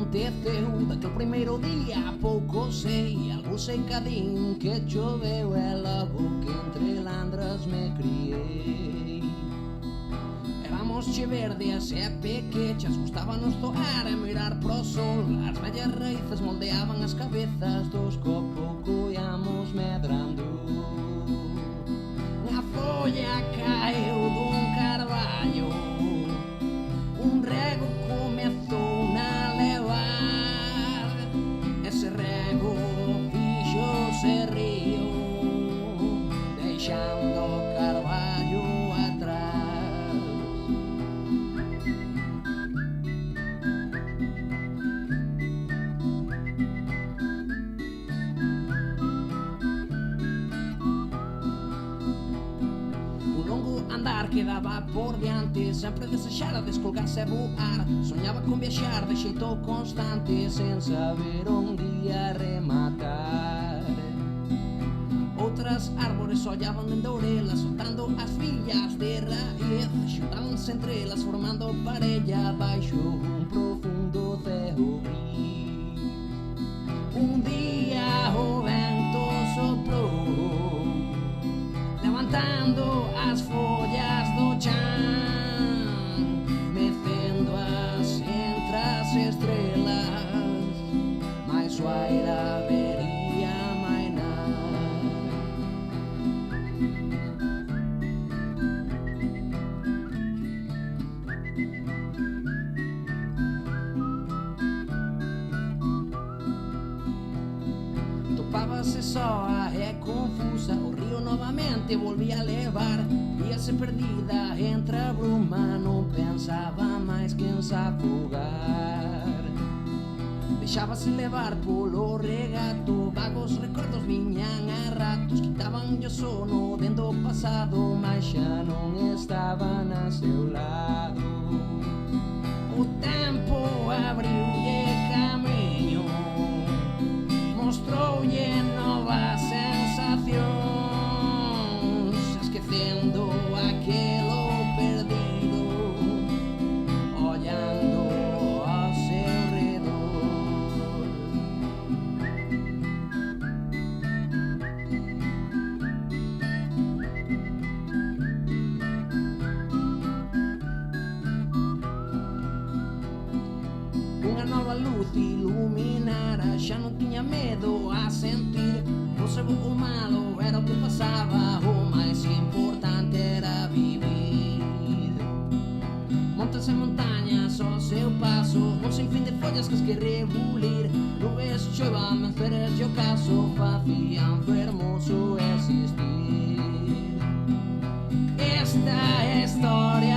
aconteceu daquele primeiro día? Pouco sei, algo sei encadín que choveu e logo que entre landras me criei. Éramos che verdes e pequechas, gustabanos toar e mirar pro sol. As vellas raíces moldeaban as cabezas dos que a pouco íamos medrando. A folla caeu dun carballo, un rego comezou a levar. Ese rego fixose río, deixando o carballo atrás. O longo andar que daba por diante sempre desexara descolgarse e voar. Soñaba con viaxar de xeito constante sen saber onde ia rematar. Outras árbores ollaban dende orelas, soltando as fillas de raíz, xuntábanse entre elas formando parella baixo un profundo ceo gris. Un día o vento soprou, levantando as follas do chan, mecéndoas entre as estrelas, mais suaira vería mainar. Topábase soa e confusa, o río novamente volvía a levar. Víase perdida entre a bruma, non pensaba máis que en se afogar. Deixábase levar polo regato, vagos recordos viñan a ratos, quitaban o sono dentro do pasado, mas xa non estaban a seu lado. O tempo abriulle camiño, mostroulle novas sensacións, esquecendo aquelo perdido, ollando ao seu redor. Unha nova luz iluminara, xa non tiña medo a sentir. Non se bo ou malo era o que pasaba, o máis importante era vivir. Montes e montañas ao seu paso, un sinfín de follas que rebulir. Nubes, choiva, menceres e o caso facían fermoso existir. Esta é a historia